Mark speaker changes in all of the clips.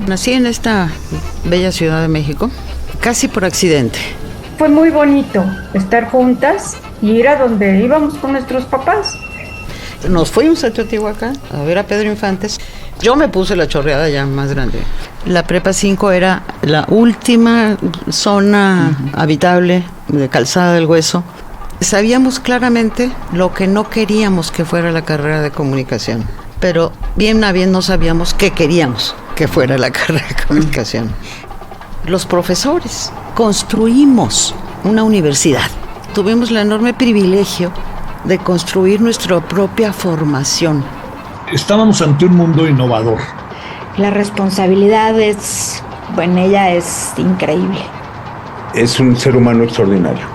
Speaker 1: Nací en esta bella Ciudad de México, casi por accidente.
Speaker 2: Fue muy bonito estar juntas y ir a donde íbamos con nuestros papás.
Speaker 1: Nos fuimos a Teotihuacán a ver a Pedro Infantes. Yo me puse la chorreada ya más grande. La Prepa 5 era la última zona habitable de Calzada del Hueso. Sabíamos claramente lo que no queríamos que fuera la carrera de comunicación, pero bien a bien no sabíamos qué queríamos que fuera la carrera de comunicación. Los profesores construimos una universidad. Tuvimos el enorme privilegio de construir nuestra propia formación.
Speaker 3: Estábamos ante un mundo innovador.
Speaker 4: La responsabilidad en ella es increíble.
Speaker 5: Es un ser humano extraordinario.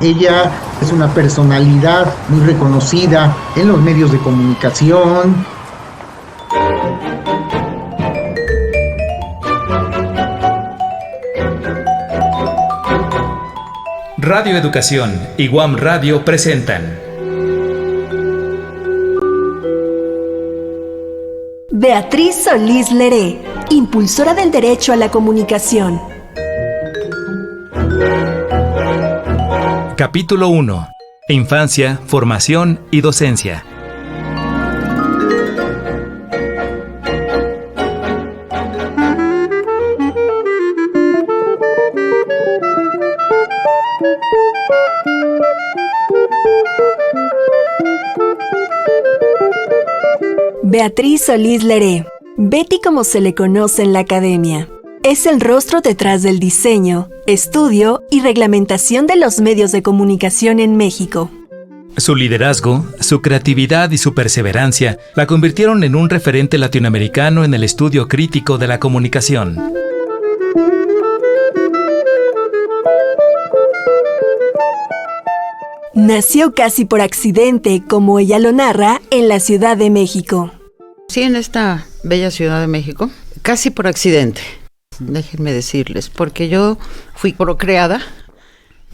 Speaker 6: Ella es una personalidad muy reconocida en los medios de comunicación.
Speaker 7: Radio Educación y Guam Radio presentan
Speaker 8: Beatriz Solís Leré, impulsora del derecho a la comunicación.
Speaker 7: Capítulo 1. Infancia, formación y docencia.
Speaker 8: Beatriz Solís Leré, Betty como se le conoce en la academia. Es el rostro detrás del diseño, estudio y reglamentación de los medios de comunicación en México.
Speaker 7: Su liderazgo, su creatividad y su perseverancia la convirtieron en un referente latinoamericano en el estudio crítico de la comunicación.
Speaker 8: Nació casi por accidente, como ella lo narra, en la Ciudad de México.
Speaker 1: Sí, en esta bella Ciudad de México, casi por accidente, déjenme decirles, porque yo fui procreada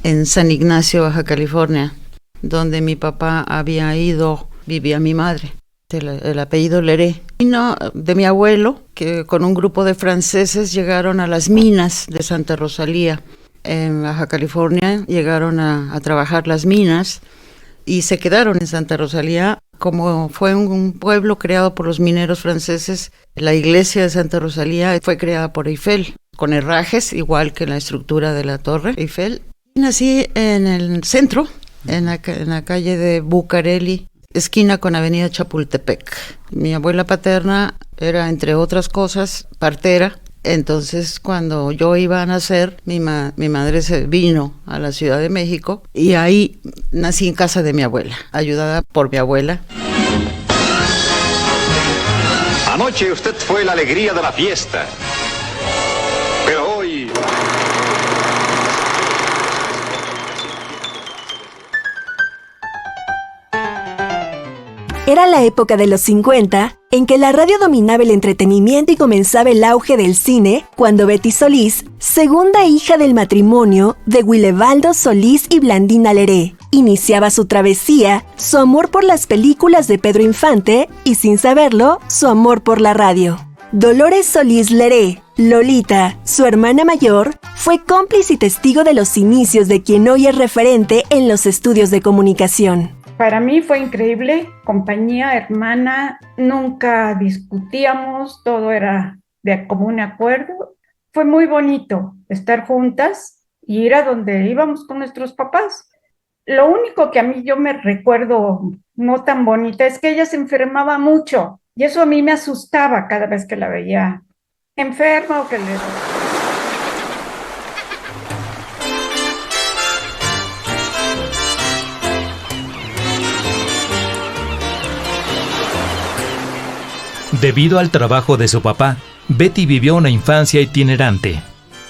Speaker 1: en San Ignacio, Baja California, donde mi papá había ido, vivía mi madre, el apellido Leré. Vino de mi abuelo, que con un grupo de franceses llegaron a las minas de Santa Rosalía, en Baja California, llegaron a trabajar las minas y se quedaron en Santa Rosalía. Como fue un pueblo creado por los mineros franceses, la iglesia de Santa Rosalía fue creada por Eiffel, con herrajes, igual que la estructura de la Torre Eiffel. Nací en el centro, en la calle de Bucareli, esquina con Avenida Chapultepec. Mi abuela paterna era, entre otras cosas, partera. Entonces, cuando yo iba a nacer, mi madre se vino a la Ciudad de México y ahí nací en casa de mi abuela, ayudada por mi abuela.
Speaker 9: Anoche usted fue la alegría de la fiesta, pero hoy...
Speaker 8: Era la época de los 50, en que la radio dominaba el entretenimiento y comenzaba el auge del cine, cuando Betty Solís, segunda hija del matrimonio de Willebaldo Solís y Blandina Leré, iniciaba su travesía, su amor por las películas de Pedro Infante y, sin saberlo, su amor por la radio. Dolores Solís Leré, Lolita, su hermana mayor, fue cómplice y testigo de los inicios de quien hoy es referente en los estudios de comunicación.
Speaker 2: Para mí fue increíble, compañía, hermana, nunca discutíamos, todo era de común acuerdo. Fue muy bonito estar juntas y ir a donde íbamos con nuestros papás. Lo único que a mí yo me recuerdo no tan bonita es que ella se enfermaba mucho y eso a mí me asustaba cada vez que la veía enferma o que le...
Speaker 7: Debido al trabajo de su papá, Betty vivió una infancia itinerante.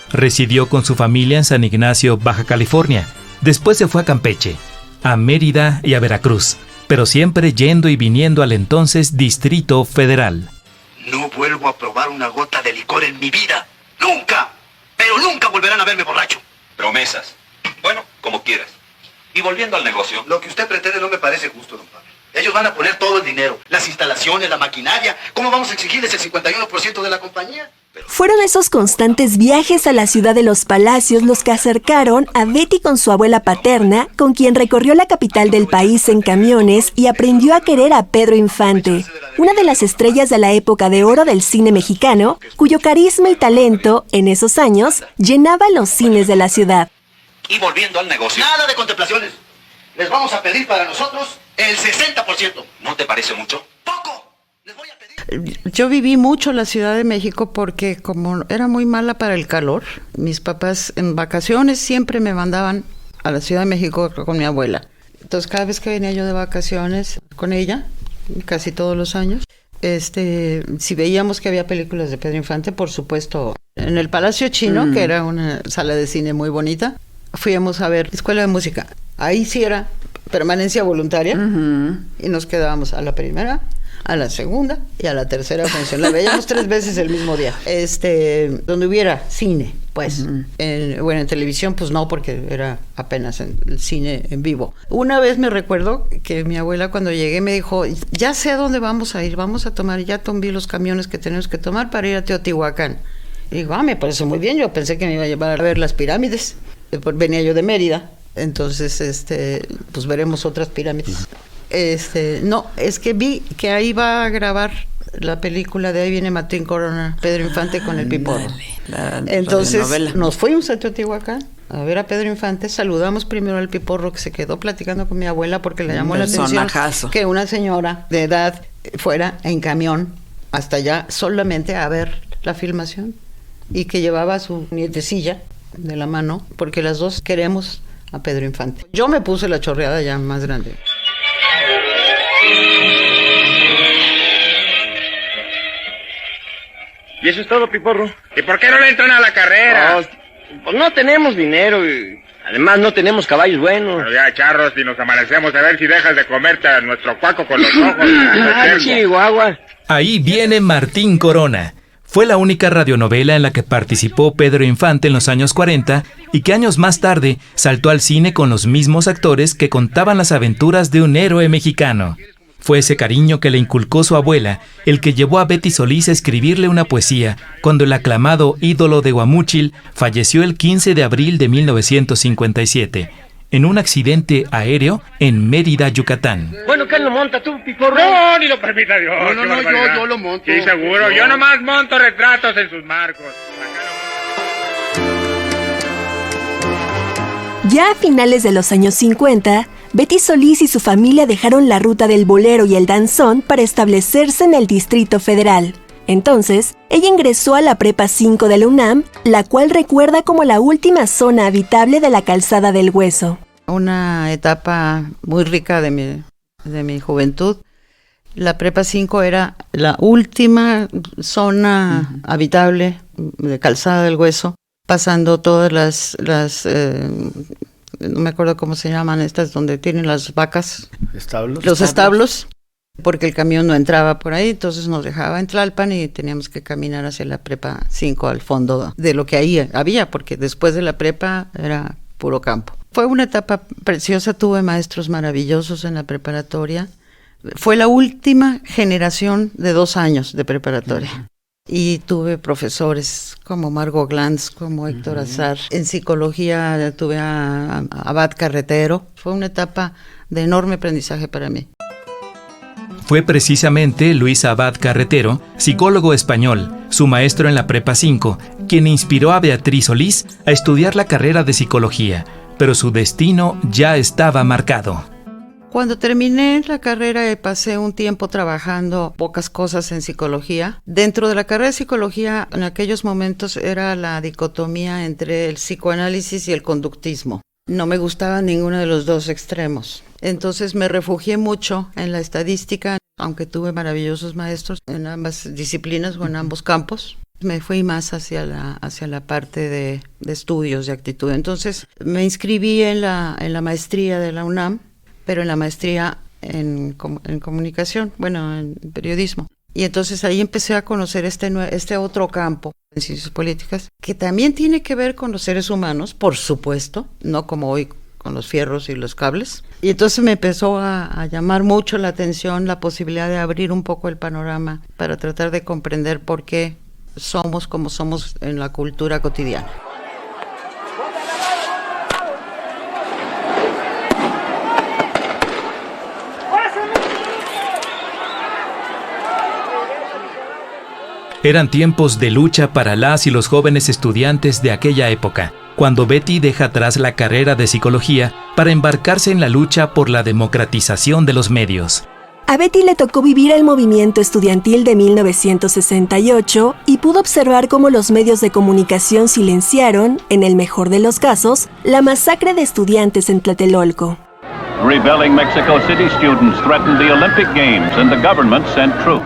Speaker 7: Residió con su familia en San Ignacio, Baja California. Después se fue a Campeche, a Mérida y a Veracruz, pero siempre yendo y viniendo al entonces Distrito Federal.
Speaker 10: No vuelvo a probar una gota de licor en mi vida. ¡Nunca! Pero nunca volverán a verme borracho.
Speaker 9: Promesas. Bueno, como quieras. Y volviendo al negocio...
Speaker 10: Lo que usted pretende no me parece justo, don Pablo. Ellos van a poner todo el dinero, las instalaciones, la maquinaria. ¿Cómo vamos a exigirles el 51% de la compañía?
Speaker 8: Fueron esos constantes viajes a la ciudad de los palacios los que acercaron a Betty con su abuela paterna, con quien recorrió la capital del país en camiones y aprendió a querer a Pedro Infante, una de las estrellas de la época de oro del cine mexicano, cuyo carisma y talento, en esos años, llenaba los cines de la ciudad.
Speaker 10: Y volviendo al negocio. Nada de contemplaciones. Les vamos a pedir para nosotros el 60%. ¿No te parece mucho? ¡Poco! Les voy a pedir.
Speaker 1: Yo viví mucho la Ciudad de México porque como era muy mala para el calor, mis papás en vacaciones siempre me mandaban a la Ciudad de México con mi abuela. Entonces cada vez que venía yo de vacaciones con ella, casi todos los años, si veíamos que había películas de Pedro Infante, por supuesto, en el Palacio Chino, que era una sala de cine muy bonita, fuimos a ver Escuela de Música. Ahí sí era permanencia voluntaria y nos quedábamos a la primera, a la segunda y a la tercera función. La veíamos 3 veces el mismo día. Donde hubiera cine, pues. En televisión, pues no, porque era apenas el cine en vivo. Una vez me recuerdo que mi abuela cuando llegué me dijo, ya sé a dónde vamos a ir, vamos a tomar, ya tomé los camiones que tenemos que tomar para ir a Teotihuacán. Y digo, me parece muy bien, yo pensé que me iba a llevar a ver las pirámides. Venía yo de Mérida, entonces, pues veremos otras pirámides. No, es que vi que ahí va a grabar la película de Ahí viene Martín Corona, Pedro Infante con el Piporro. Entonces nos fuimos a Teotihuacán a ver a Pedro Infante, saludamos primero al Piporro que se quedó platicando con mi abuela porque le llamó la atención que una señora de edad fuera en camión hasta allá solamente a ver la filmación y que llevaba a su nietecilla de la mano porque las dos queremos a Pedro Infante. Yo me puse la chorreada ya más grande.
Speaker 11: ¿Y eso es todo, Piporro? ¿Y por qué no le entran a la carrera?
Speaker 12: Pues no tenemos dinero y además no tenemos caballos buenos.
Speaker 11: Pero ya, charros, y nos amanecemos a ver si dejas de comerte a nuestro cuaco con los ojos.
Speaker 12: Chihuahua.
Speaker 7: Ahí viene Martín Corona. Fue la única radionovela en la que participó Pedro Infante en los años 40 y que años más tarde saltó al cine con los mismos actores que contaban las aventuras de un héroe mexicano. Fue ese cariño que le inculcó su abuela el que llevó a Betty Solís a escribirle una poesía cuando el aclamado ídolo de Guamúchil falleció el 15 de abril de 1957 en un accidente aéreo en Mérida, Yucatán.
Speaker 12: Bueno, ¿quién lo monta tú, Piporro?
Speaker 11: No, ni lo permita Dios.
Speaker 12: No, yo lo monto.
Speaker 11: Sí, seguro. Yo nomás monto retratos en sus marcos.
Speaker 8: Ya a finales de los años 50, Betty Solís y su familia dejaron la ruta del bolero y el danzón para establecerse en el Distrito Federal. Entonces, ella ingresó a la Prepa 5 de la UNAM, la cual recuerda como la última zona habitable de la Calzada del Hueso.
Speaker 1: Una etapa muy rica de mi juventud. La Prepa 5 era la última zona habitable de Calzada del Hueso, pasando todas las no me acuerdo cómo se llaman estas, donde tienen las vacas.
Speaker 13: ¿Establos?
Speaker 1: Los establos, porque el camión no entraba por ahí, entonces nos dejaba en Tlalpan y teníamos que caminar hacia la Prepa 5 al fondo de lo que ahí había, porque después de la prepa era puro campo. Fue una etapa preciosa, tuve maestros maravillosos en la preparatoria. Fue la última generación de 2 años de preparatoria. Y tuve profesores como Margot Glantz, como Héctor Azar. En psicología tuve a Abad Carretero. Fue una etapa de enorme aprendizaje para mí.
Speaker 7: Fue precisamente Luis Abad Carretero, psicólogo español, su maestro en la Prepa 5, quien inspiró a Beatriz Solís a estudiar la carrera de psicología, pero su destino ya estaba marcado.
Speaker 1: Cuando terminé la carrera pasé un tiempo trabajando pocas cosas en psicología. Dentro de la carrera de psicología en aquellos momentos era la dicotomía entre el psicoanálisis y el conductismo. No me gustaba ninguno de los dos extremos. Entonces me refugié mucho en la estadística, aunque tuve maravillosos maestros en ambas disciplinas o en ambos campos. Me fui más hacia la parte de estudios de actitud. Entonces me inscribí en la maestría de la UNAM, pero en la maestría en comunicación, en periodismo. Y entonces ahí empecé a conocer este otro campo en ciencias políticas, que también tiene que ver con los seres humanos, por supuesto, no como hoy con los fierros y los cables. Y entonces me empezó a llamar mucho la atención la posibilidad de abrir un poco el panorama para tratar de comprender por qué somos como somos en la cultura cotidiana.
Speaker 7: Eran tiempos de lucha para las y los jóvenes estudiantes de aquella época, cuando Betty deja atrás la carrera de psicología para embarcarse en la lucha por la democratización de los medios.
Speaker 8: A Betty le tocó vivir el movimiento estudiantil de 1968 y pudo observar cómo los medios de comunicación silenciaron, en el mejor de los casos, la masacre de estudiantes en Tlatelolco.
Speaker 13: Rebelling Mexico City students threatened the Olympic Games and the government sent troops.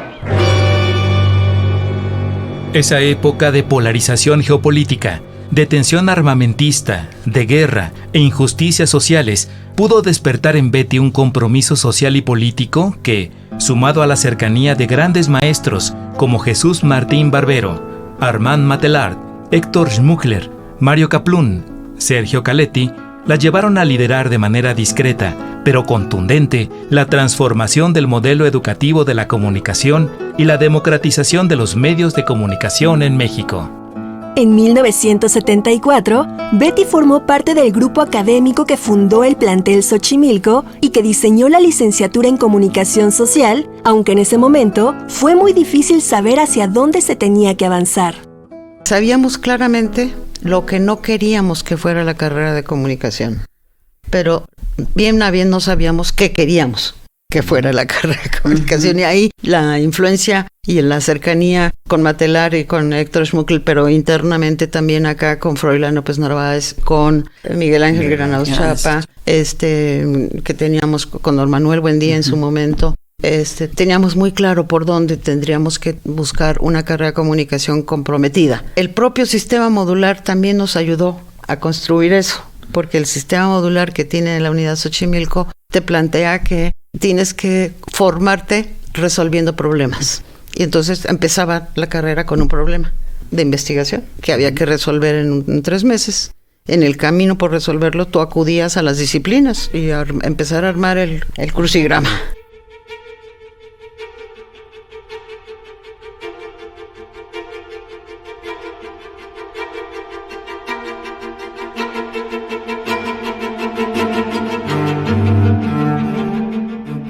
Speaker 7: Esa época de polarización geopolítica, de tensión armamentista, de guerra e injusticias sociales pudo despertar en Betty un compromiso social y político que, sumado a la cercanía de grandes maestros como Jesús Martín Barbero, Armand Matelart, Héctor Schmuckler, Mario Kaplun, Sergio Caletti, la llevaron a liderar de manera discreta, pero contundente, la transformación del modelo educativo de la comunicación y la democratización de los medios de comunicación en México.
Speaker 8: En 1974, Betty formó parte del grupo académico que fundó el plantel Xochimilco y que diseñó la licenciatura en Comunicación Social, aunque en ese momento fue muy difícil saber hacia dónde se tenía que avanzar.
Speaker 1: Sabíamos claramente lo que no queríamos que fuera la carrera de comunicación, pero bien a bien no sabíamos qué queríamos que fuera la carrera de comunicación. Y ahí la influencia y la cercanía con Matelart y con Héctor Schmuckler, pero internamente también acá con Froilán López Narváez, con Miguel Ángel Granados Chapa, que teníamos con don Manuel Buendía en su momento. Teníamos muy claro por dónde tendríamos que buscar una carrera de comunicación comprometida. El propio sistema modular también nos ayudó a construir eso, porque el sistema modular que tiene la unidad Xochimilco te plantea que tienes que formarte resolviendo problemas. Y entonces empezaba la carrera con un problema de investigación que había que resolver en 3 meses. En el camino por resolverlo tú acudías a las disciplinas y a empezar a armar el crucigrama.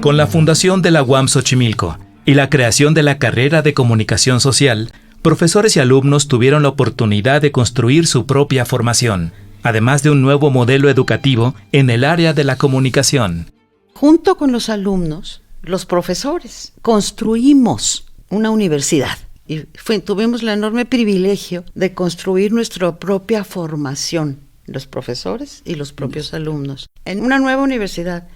Speaker 7: Con la fundación de la UAM Xochimilco y la creación de la carrera de comunicación social, profesores y alumnos tuvieron la oportunidad de construir su propia formación, además de un nuevo modelo educativo en el área de la comunicación.
Speaker 1: Junto con los alumnos, los profesores, construimos una universidad y tuvimos el enorme privilegio de construir nuestra propia formación, los profesores y los propios alumnos, en una nueva universidad,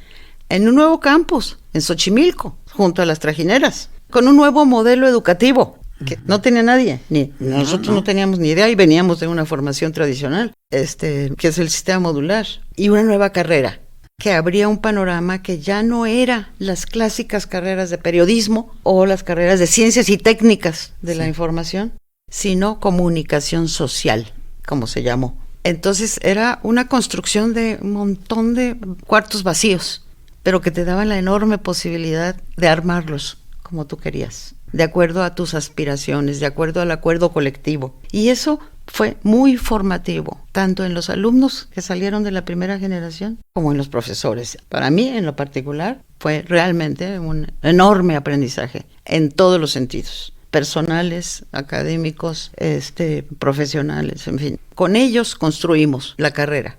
Speaker 1: en un nuevo campus, en Xochimilco, junto a las trajineras, con un nuevo modelo educativo que no tenía nadie, nosotros no teníamos ni idea y veníamos de una formación tradicional, que es el sistema modular, y una nueva carrera que abría un panorama que ya no era las clásicas carreras de periodismo o las carreras de ciencias y técnicas de la información, sino comunicación social, como se llamó. Entonces era una construcción de un montón de cuartos vacíos, pero que te daban la enorme posibilidad de armarlos como tú querías, de acuerdo a tus aspiraciones, de acuerdo al acuerdo colectivo. Y eso fue muy formativo, tanto en los alumnos que salieron de la primera generación, como en los profesores. Para mí, en lo particular, fue realmente un enorme aprendizaje, en todos los sentidos, personales, académicos, profesionales, en fin. Con ellos construimos la carrera.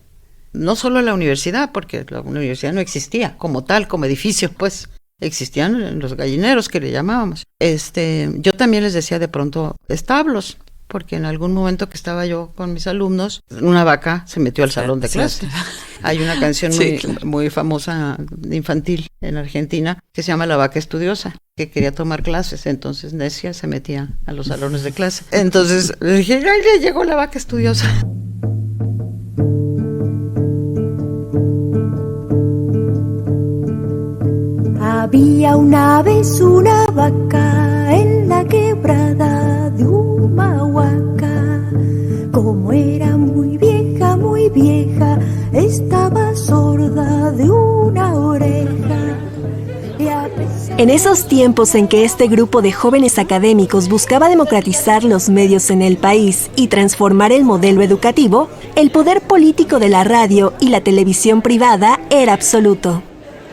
Speaker 1: No solo la universidad, porque la universidad no existía como tal, como edificio, pues existían los gallineros que le llamábamos. Yo también les decía de pronto establos, porque en algún momento que estaba yo con mis alumnos, una vaca se metió al salón de clase. Hay una canción muy famosa infantil en Argentina que se llama La Vaca Estudiosa, que quería tomar clases, entonces necia se metía a los salones de clase. Entonces le dije, ¡ay, ya llegó la vaca estudiosa!
Speaker 14: Había una vez una vaca en la quebrada de Humahuaca. Como era muy vieja, estaba sorda de una oreja.
Speaker 8: En esos tiempos en que este grupo de jóvenes académicos buscaba democratizar los medios en el país y transformar el modelo educativo, el poder político de la radio y la televisión privada era absoluto.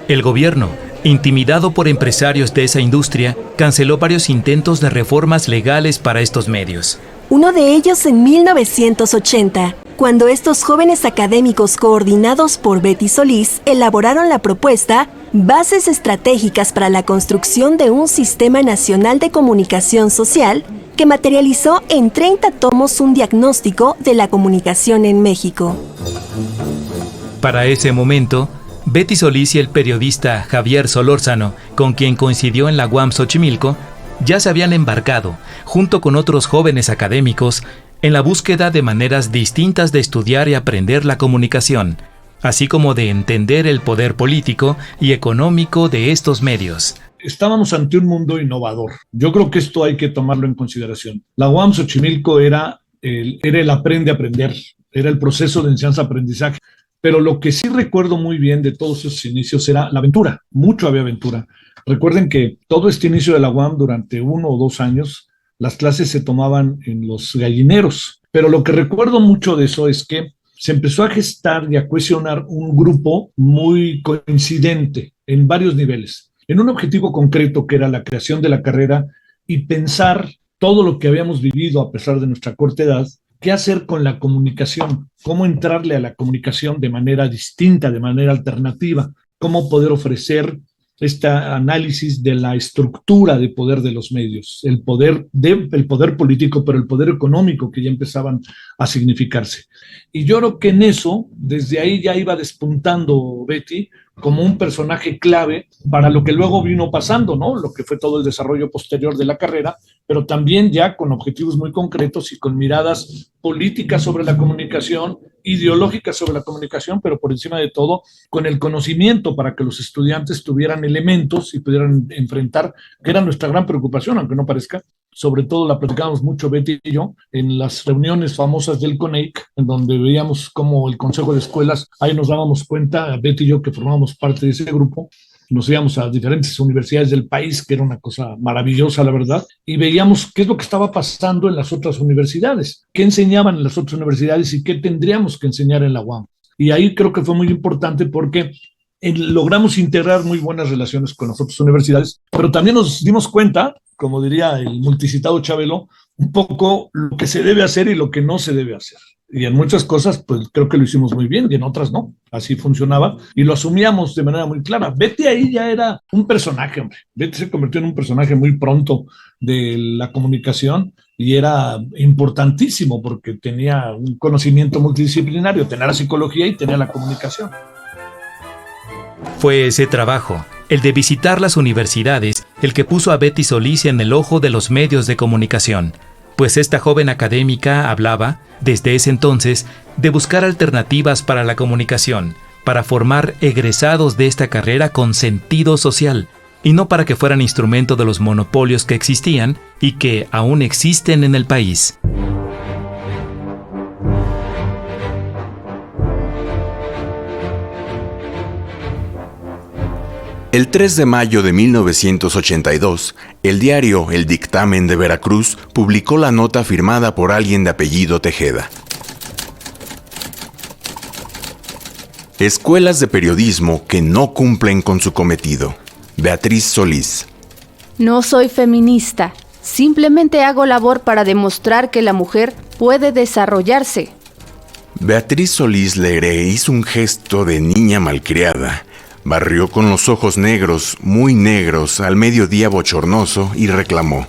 Speaker 7: El gobierno, intimidado por empresarios de esa industria, canceló varios intentos de reformas legales para estos medios.
Speaker 8: Uno de ellos en 1980, cuando estos jóvenes académicos coordinados por Betty Solís elaboraron la propuesta Bases Estratégicas para la Construcción de un Sistema Nacional de Comunicación Social, que materializó en 30 tomos un diagnóstico de la comunicación en México.
Speaker 7: Para ese momento, Betty Solís y el periodista Javier Solórzano, con quien coincidió en la UAM Xochimilco, ya se habían embarcado, junto con otros jóvenes académicos, en la búsqueda de maneras distintas de estudiar y aprender la comunicación, así como de entender el poder político y económico de estos medios.
Speaker 3: Estábamos ante un mundo innovador. Yo creo que esto hay que tomarlo en consideración. La UAM Xochimilco era el aprende a aprender, era el proceso de enseñanza-aprendizaje. Pero lo que sí recuerdo muy bien de todos esos inicios era la aventura, mucho había aventura. Recuerden que todo este inicio de la UAM durante 1 o 2 años, las clases se tomaban en los gallineros. Pero lo que recuerdo mucho de eso es que se empezó a gestar y a cohesionar un grupo muy coincidente en varios niveles, en un objetivo concreto que era la creación de la carrera y pensar todo lo que habíamos vivido a pesar de nuestra corta edad. ¿Qué hacer con la comunicación? ¿Cómo entrarle a la comunicación de manera distinta, de manera alternativa? ¿Cómo poder ofrecer este análisis de la estructura de poder de los medios? El poder político, pero el poder económico que ya empezaban a significarse. Y yo creo que en eso, desde ahí ya iba despuntando Betty como un personaje clave para lo que luego vino pasando, ¿no? Lo que fue todo el desarrollo posterior de la carrera, pero también ya con objetivos muy concretos y con miradas políticas sobre la comunicación, ideológicas sobre la comunicación, pero por encima de todo, con el conocimiento para que los estudiantes tuvieran elementos y pudieran enfrentar, que era nuestra gran preocupación, aunque no parezca. Sobre todo la platicábamos mucho Betty y yo en las reuniones famosas del CONEIC, en donde veíamos cómo el Consejo de Escuelas, ahí nos dábamos cuenta, Betty y yo que formábamos parte de ese grupo, nos íbamos a diferentes universidades del país, que era una cosa maravillosa, la verdad, y veíamos qué es lo que estaba pasando en las otras universidades, qué enseñaban en las otras universidades y qué tendríamos que enseñar en la UAM. Y ahí creo que fue muy importante porque logramos integrar muy buenas relaciones con las otras universidades, pero también nos dimos cuenta, como diría el multicitado Chabelo, un poco lo que se debe hacer y lo que no se debe hacer. Y en muchas cosas, pues creo que lo hicimos muy bien, y en otras no. Así funcionaba, y lo asumíamos de manera muy clara. Betty ahí ya era un personaje, hombre. Betty se convirtió en un personaje muy pronto de la comunicación, y era importantísimo porque tenía un conocimiento multidisciplinario, tenía la psicología y tenía la comunicación.
Speaker 7: Fue ese trabajo, el de visitar las universidades, el que puso a Betty Solís en el ojo de los medios de comunicación, pues esta joven académica hablaba, desde ese entonces, de buscar alternativas para la comunicación, para formar egresados de esta carrera con sentido social, y no para que fueran instrumento de los monopolios que existían y que aún existen en el país.
Speaker 15: El 3 de mayo de 1982, el diario El Dictamen de Veracruz publicó la nota firmada por alguien de apellido Tejeda. Escuelas de periodismo que no cumplen con su cometido. Beatriz Solís.
Speaker 16: No soy feminista, simplemente hago labor para demostrar que la mujer puede desarrollarse.
Speaker 15: Beatriz Solís Legré hizo un gesto de niña malcriada. Barrió con los ojos negros, muy negros, al mediodía bochornoso y reclamó: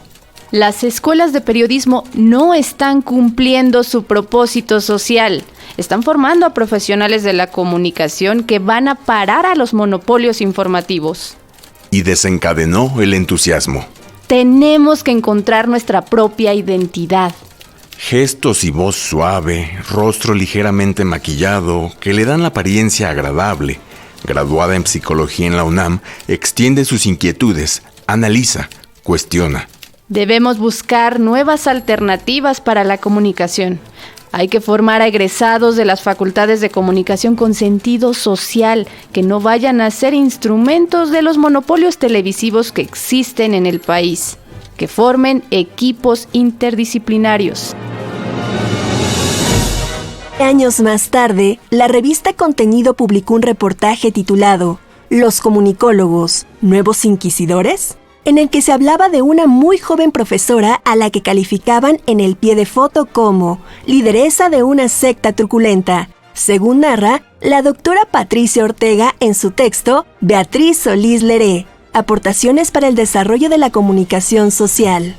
Speaker 16: Las escuelas de periodismo no están cumpliendo su propósito social. Están formando a profesionales de la comunicación que van a parar a los monopolios informativos.
Speaker 15: Y desencadenó el entusiasmo.
Speaker 16: Tenemos que encontrar nuestra propia identidad.
Speaker 15: Gestos y voz suave, rostro ligeramente maquillado, que le dan la apariencia agradable. Graduada en psicología en la UNAM, extiende sus inquietudes, analiza, cuestiona.
Speaker 16: Debemos buscar nuevas alternativas para la comunicación. Hay que formar a egresados de las facultades de comunicación con sentido social, que no vayan a ser instrumentos de los monopolios televisivos que existen en el país, que formen equipos interdisciplinarios.
Speaker 8: Años más tarde, la revista Contenido publicó un reportaje titulado ¿Los comunicólogos, nuevos inquisidores?, en el que se hablaba de una muy joven profesora a la que calificaban en el pie de foto como lideresa de una secta truculenta, según narra la doctora Patricia Ortega en su texto Beatriz Solís Leré, Aportaciones para el desarrollo de la comunicación social.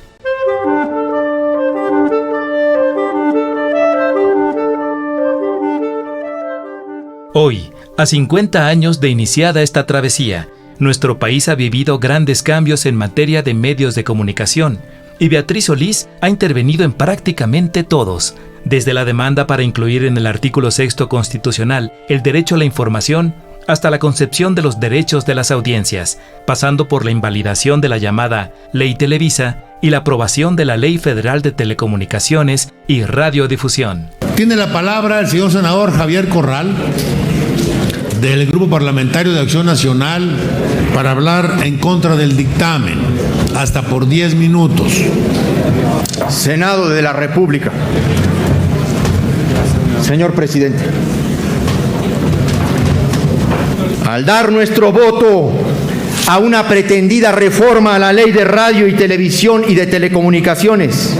Speaker 7: Hoy, a 50 años de iniciada esta travesía, nuestro país ha vivido grandes cambios en materia de medios de comunicación, y Beatriz Solís ha intervenido en prácticamente todos, desde la demanda para incluir en el artículo 6º constitucional el derecho a la información, hasta la concepción de los derechos de las audiencias, pasando por la invalidación de la llamada Ley Televisa y la aprobación de la Ley Federal de Telecomunicaciones y Radiodifusión.
Speaker 17: Tiene la palabra el señor senador Javier Corral, del Grupo Parlamentario de Acción Nacional, para hablar en contra del dictamen, hasta por 10 minutos.
Speaker 18: Senado de la República. Señor presidente, al dar nuestro voto a una pretendida reforma a la Ley de Radio y Televisión y de Telecomunicaciones,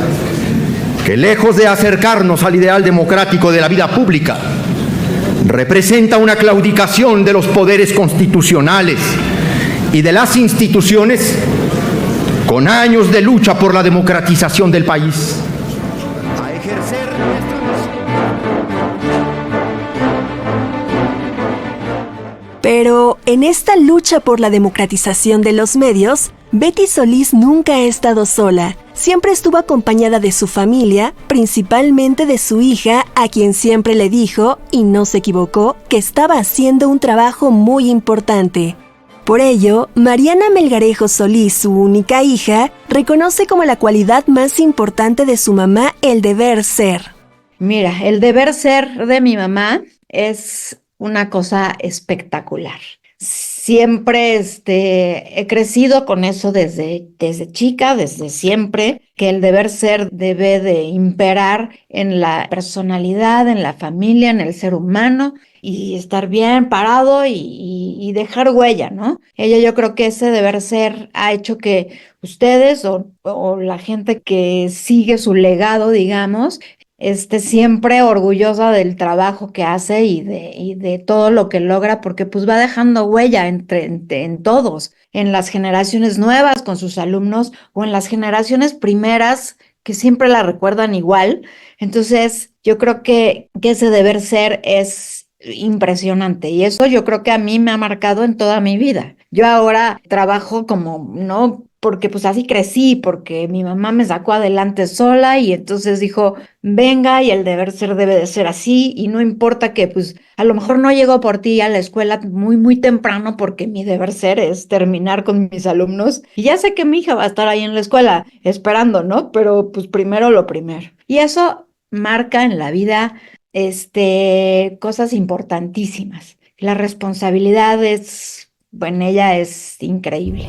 Speaker 18: que lejos de acercarnos al ideal democrático de la vida pública, representa una claudicación de los poderes constitucionales y de las instituciones, con años de lucha por la democratización del país, a ejercer nuestra
Speaker 8: Pero en esta lucha por la democratización de los medios, Betty Solís nunca ha estado sola. Siempre estuvo acompañada de su familia, principalmente de su hija, a quien siempre le dijo, y no se equivocó, que estaba haciendo un trabajo muy importante. Por ello, Mariana Melgarejo Solís, su única hija, reconoce como la cualidad más importante de su mamá el deber ser.
Speaker 4: Mira, el deber ser de mi mamá es una cosa espectacular. Siempre he crecido con eso desde chica, desde siempre, que el deber ser debe de imperar en la personalidad, en la familia, en el ser humano, y estar bien parado y dejar huella, ¿no? Yo creo que ese deber ser ha hecho que ustedes o la gente que sigue su legado, digamos, esté siempre orgullosa del trabajo que hace y de todo lo que logra, porque pues va dejando huella en todos, en las generaciones nuevas con sus alumnos o en las generaciones primeras que siempre la recuerdan igual. Entonces yo creo que ese deber ser es impresionante y eso yo creo que a mí me ha marcado en toda mi vida. Yo ahora trabajo como, ¿no?, porque pues así crecí, porque mi mamá me sacó adelante sola y entonces dijo, venga, y el deber ser debe de ser así, y no importa que pues a lo mejor no llego por ti a la escuela muy, muy temprano porque mi deber ser es terminar con mis alumnos, y ya sé que mi hija va a estar ahí en la escuela esperando, ¿no? Pero pues primero lo primero. Y eso marca en la vida cosas importantísimas. La responsabilidad en ella es increíble.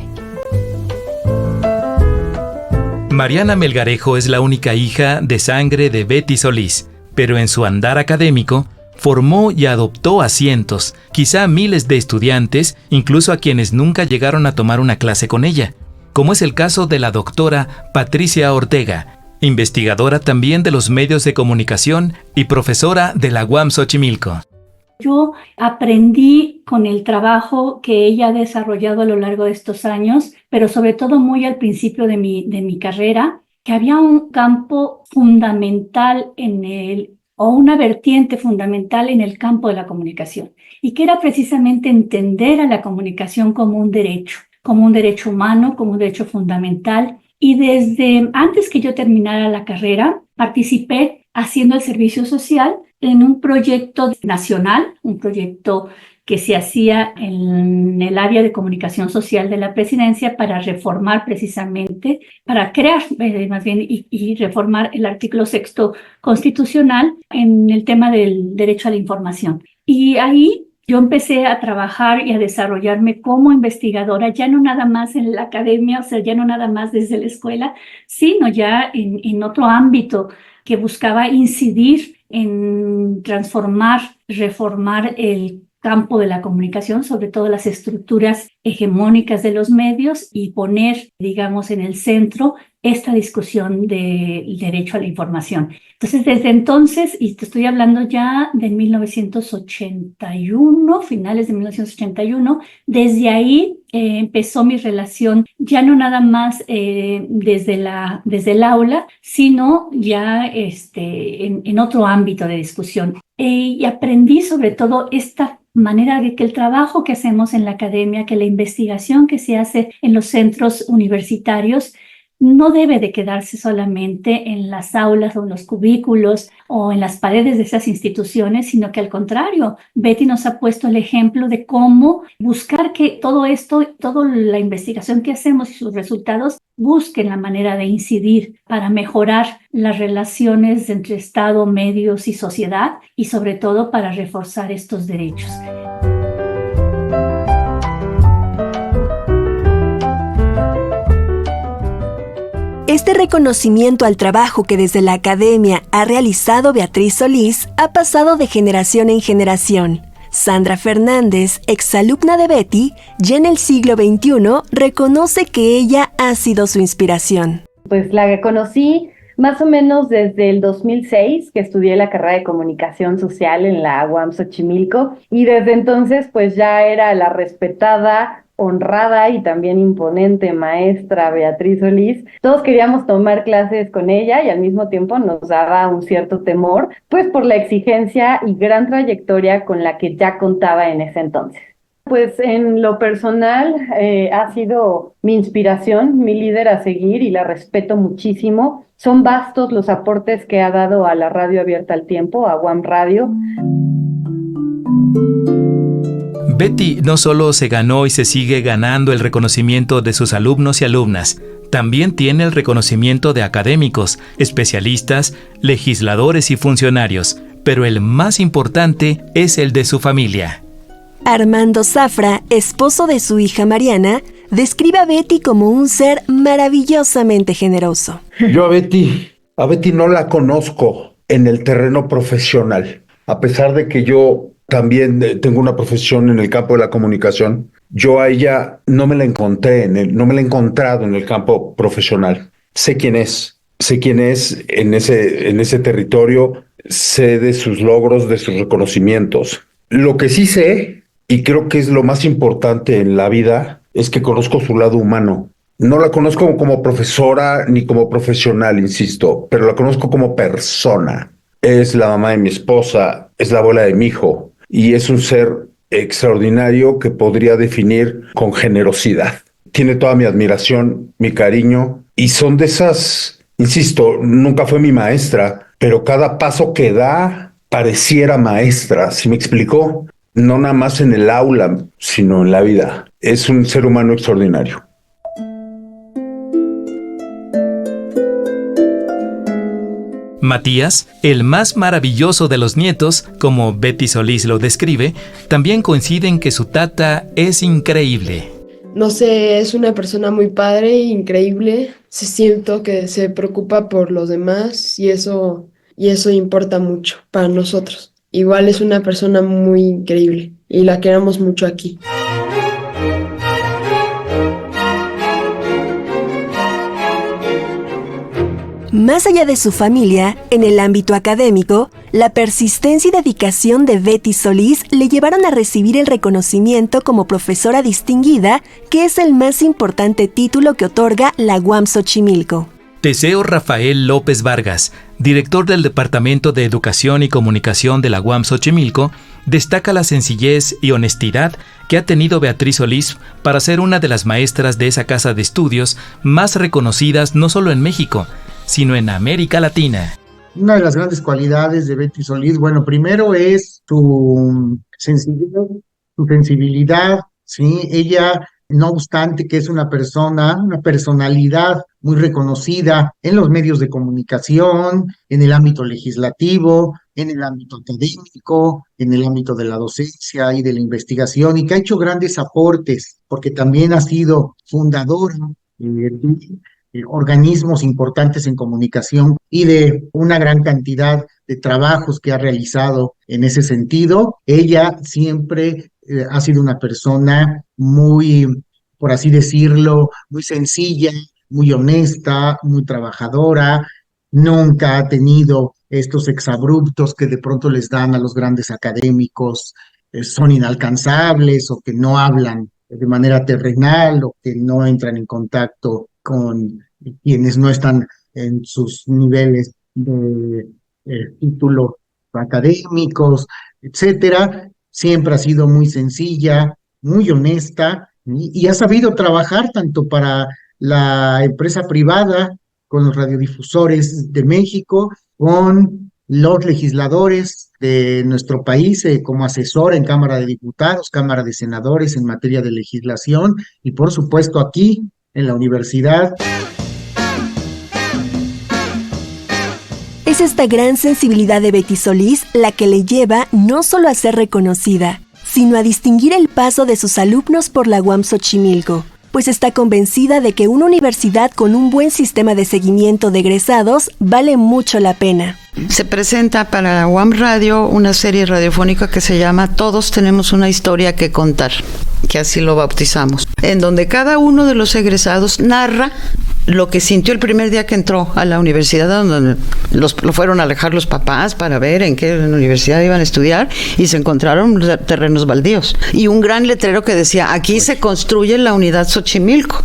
Speaker 7: Mariana Melgarejo es la única hija de sangre de Betty Solís, pero en su andar académico formó y adoptó a cientos, quizá miles de estudiantes, incluso a quienes nunca llegaron a tomar una clase con ella, como es el caso de la doctora Patricia Ortega, investigadora también de los medios de comunicación y profesora de la UAM Xochimilco.
Speaker 19: Yo aprendí con el trabajo que ella ha desarrollado a lo largo de estos años, pero sobre todo muy al principio de mi carrera, que había un campo fundamental o una vertiente fundamental en el campo de la comunicación, y que era precisamente entender a la comunicación como un derecho humano, como un derecho fundamental. Y desde antes que yo terminara la carrera, participé haciendo el servicio social en un proyecto nacional, un proyecto que se hacía en el área de comunicación social de la presidencia para reformar precisamente, para crear más bien y reformar el artículo 6º constitucional en el tema del derecho a la información. Y ahí yo empecé a trabajar y a desarrollarme como investigadora, ya no nada más en la academia, o sea, ya no nada más desde la escuela, sino ya en otro ámbito que buscaba incidir en transformar, reformar el campo de la comunicación, sobre todo las estructuras hegemónicas de los medios, y poner, digamos, en el centro esta discusión del derecho a la información. Entonces, desde entonces, y te estoy hablando ya de 1981, finales de 1981, desde ahí empezó mi relación, ya no nada más desde el aula, sino ya en otro ámbito de discusión. Y aprendí sobre todo esta manera de que el trabajo que hacemos en la academia, que la investigación que se hace en los centros universitarios, no debe de quedarse solamente en las aulas o en los cubículos o en las paredes de esas instituciones, sino que al contrario, Betty nos ha puesto el ejemplo de cómo buscar que todo esto, toda la investigación que hacemos y sus resultados busquen la manera de incidir para mejorar las relaciones entre Estado, medios y sociedad, y sobre todo para reforzar estos derechos.
Speaker 8: Este reconocimiento al trabajo que desde la academia ha realizado Beatriz Solís ha pasado de generación en generación. Sandra Fernández, exalumna de Betty, ya en el siglo XXI, reconoce que ella ha sido su inspiración.
Speaker 20: Pues la conocí más o menos desde el 2006, que estudié la carrera de comunicación social en la UAM Xochimilco, y desde entonces pues ya era la respetada, honrada y también imponente maestra Beatriz Solís. Todos queríamos tomar clases con ella y al mismo tiempo nos daba un cierto temor, pues por la exigencia y gran trayectoria con la que ya contaba en ese entonces. Pues en lo personal ha sido mi inspiración, mi líder a seguir, y la respeto muchísimo. Son vastos los aportes que ha dado a la radio abierta al tiempo, a UAM Radio.
Speaker 7: Betty no solo se ganó y se sigue ganando el reconocimiento de sus alumnos y alumnas, también tiene el reconocimiento de académicos, especialistas, legisladores y funcionarios, pero el más importante es el de su familia.
Speaker 8: Armando Zafra, esposo de su hija Mariana, describe a Betty como un ser maravillosamente generoso.
Speaker 5: Yo a Betty no la conozco en el terreno profesional, a pesar de que yo también tengo una profesión en el campo de la comunicación. Yo a ella no me la encontré, no me la he encontrado en el campo profesional. Sé quién es en ese territorio, sé de sus logros, de sus reconocimientos. Lo que sí sé, y creo que es lo más importante en la vida, es que conozco su lado humano. No la conozco como profesora ni como profesional, insisto, pero la conozco como persona. Es la mamá de mi esposa, es la abuela de mi hijo, y es un ser extraordinario que podría definir con generosidad. Tiene toda mi admiración, mi cariño, y son de esas, insisto, nunca fue mi maestra, pero cada paso que da pareciera maestra, ¿sí me explicó? No nada más en el aula, sino en la vida. Es un ser humano extraordinario.
Speaker 7: Matías, el más maravilloso de los nietos, como Betty Solís lo describe, también coincide en que su tata es increíble.
Speaker 21: No sé, es una persona muy padre, increíble. Siento que se preocupa por los demás y eso importa mucho para nosotros. Igual es una persona muy increíble y la queremos mucho aquí.
Speaker 8: Más allá de su familia, en el ámbito académico, la persistencia y dedicación de Betty Solís le llevaron a recibir el reconocimiento como profesora distinguida, que es el más importante título que otorga la UAM Xochimilco.
Speaker 7: Teseo Rafael López Vargas, director del Departamento de Educación y Comunicación de la UAM Xochimilco, destaca la sencillez y honestidad que ha tenido Beatriz Solís para ser una de las maestras de esa casa de estudios más reconocidas no solo en México, sino en América Latina.
Speaker 6: Una de las grandes cualidades de Betty Solís, bueno, primero es su sencillez, su sensibilidad, ¿sí? Ella, no obstante que es una personalidad muy reconocida en los medios de comunicación, en el ámbito legislativo, en el ámbito académico, en el ámbito de la docencia y de la investigación, y que ha hecho grandes aportes, porque también ha sido fundadora de organismos importantes en comunicación y de una gran cantidad de trabajos que ha realizado en ese sentido. Ella siempre ha sido una persona muy, por así decirlo, muy sencilla, muy honesta, muy trabajadora. Nunca ha tenido estos exabruptos que de pronto les dan a los grandes académicos, son inalcanzables o que no hablan de manera terrenal o que no entran en contacto con quienes no están en sus niveles de títulos académicos, etcétera. Siempre ha sido muy sencilla, muy honesta y ha sabido trabajar tanto para la empresa privada, con los radiodifusores de México, con los legisladores de nuestro país como asesora en Cámara de Diputados, Cámara de Senadores en materia de legislación y por supuesto aquí en la universidad.
Speaker 8: Es esta gran sensibilidad de Betty Solís la que le lleva no solo a ser reconocida, sino a distinguir el paso de sus alumnos por la UAM Xochimilco, pues está convencida de que una universidad con un buen sistema de seguimiento de egresados vale mucho la pena.
Speaker 1: Se presenta para la UAM Radio una serie radiofónica que se llama Todos tenemos una historia que contar, que así lo bautizamos, en donde cada uno de los egresados narra lo que sintió el primer día que entró a la universidad, donde lo fueron a dejar los papás para ver en qué universidad iban a estudiar y se encontraron terrenos baldíos y un gran letrero que decía, aquí se construye la unidad Xochimilco.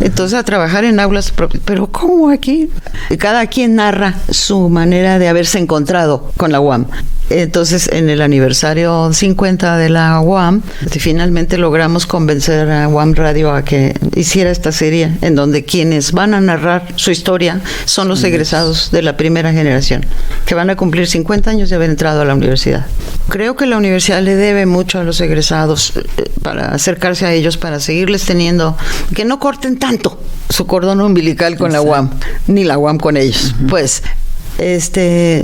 Speaker 1: Entonces a trabajar en aulas propias, pero ¿cómo aquí? Cada quien narra su manera de haberse encontrado con la UAM. Entonces, en el aniversario 50 de la UAM, finalmente logramos convencer a UAM Radio a que hiciera esta serie en donde quienes van a narrar su historia son los egresados de la primera generación, que van a cumplir 50 años de haber entrado a la universidad. Creo que la universidad le debe mucho a los egresados para acercarse a ellos, para seguirles teniendo, que no corten tanto su cordón umbilical con la UAM, ni la UAM con ellos. Pues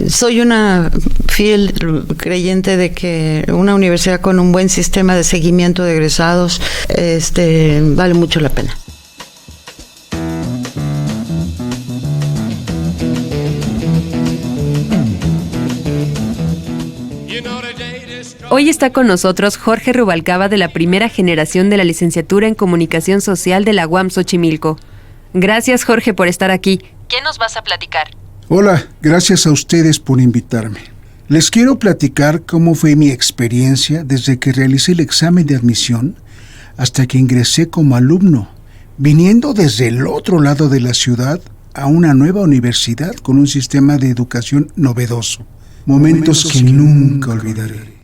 Speaker 1: soy una fiel creyente de que una universidad con un buen sistema de seguimiento de egresados vale mucho la pena.
Speaker 2: Hoy está con nosotros Jorge Rubalcaba, de la primera generación de la licenciatura en Comunicación Social de la UAM Xochimilco. Gracias, Jorge, por estar aquí. ¿Qué nos vas a platicar?
Speaker 22: Hola, gracias a ustedes por invitarme. Les quiero platicar cómo fue mi experiencia desde que realicé el examen de admisión hasta que ingresé como alumno, viniendo desde el otro lado de la ciudad a una nueva universidad con un sistema de educación novedoso. Momentos que nunca olvidaré.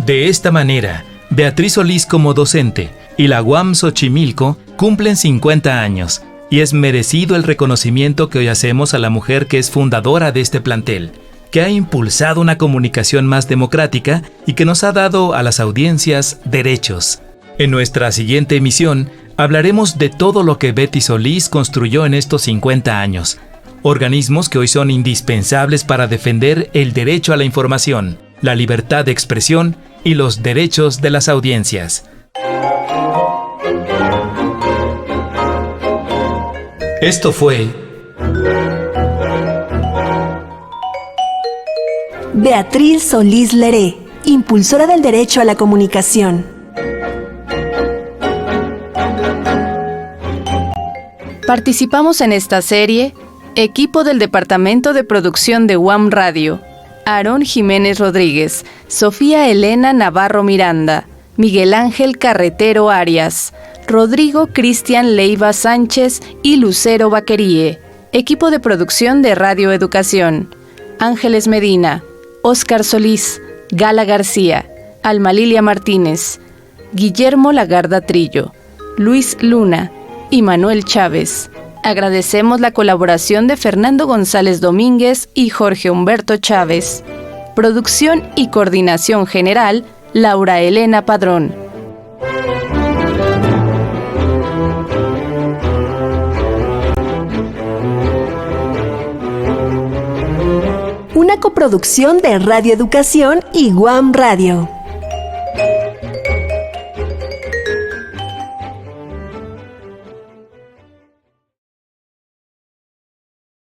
Speaker 7: De esta manera, Beatriz Solís como docente y la UAM Xochimilco cumplen 50 años y es merecido el reconocimiento que hoy hacemos a la mujer que es fundadora de este plantel, que ha impulsado una comunicación más democrática y que nos ha dado a las audiencias derechos. En nuestra siguiente emisión hablaremos de todo lo que Betty Solís construyó en estos 50 años, organismos que hoy son indispensables para defender el derecho a la información, la libertad de expresión y los derechos de las audiencias. Esto fue
Speaker 8: Beatriz Solís Leré, impulsora del derecho a la comunicación.
Speaker 16: Participamos en esta serie, equipo del Departamento de Producción de UAM Radio, Aarón Jiménez Rodríguez, Sofía Elena Navarro Miranda, Miguel Ángel Carretero Arias, Rodrigo Cristian Leiva Sánchez y Lucero Vaquerie. Equipo de producción de Radio Educación: Ángeles Medina, Óscar Solís, Gala García, Alma Lilia Martínez, Guillermo Lagarda Trillo, Luis Luna y Manuel Chávez. Agradecemos la colaboración de Fernando González Domínguez y Jorge Humberto Chávez. Producción y coordinación general, Laura Elena Padrón.
Speaker 8: Una coproducción de Radio Educación y Guam Radio.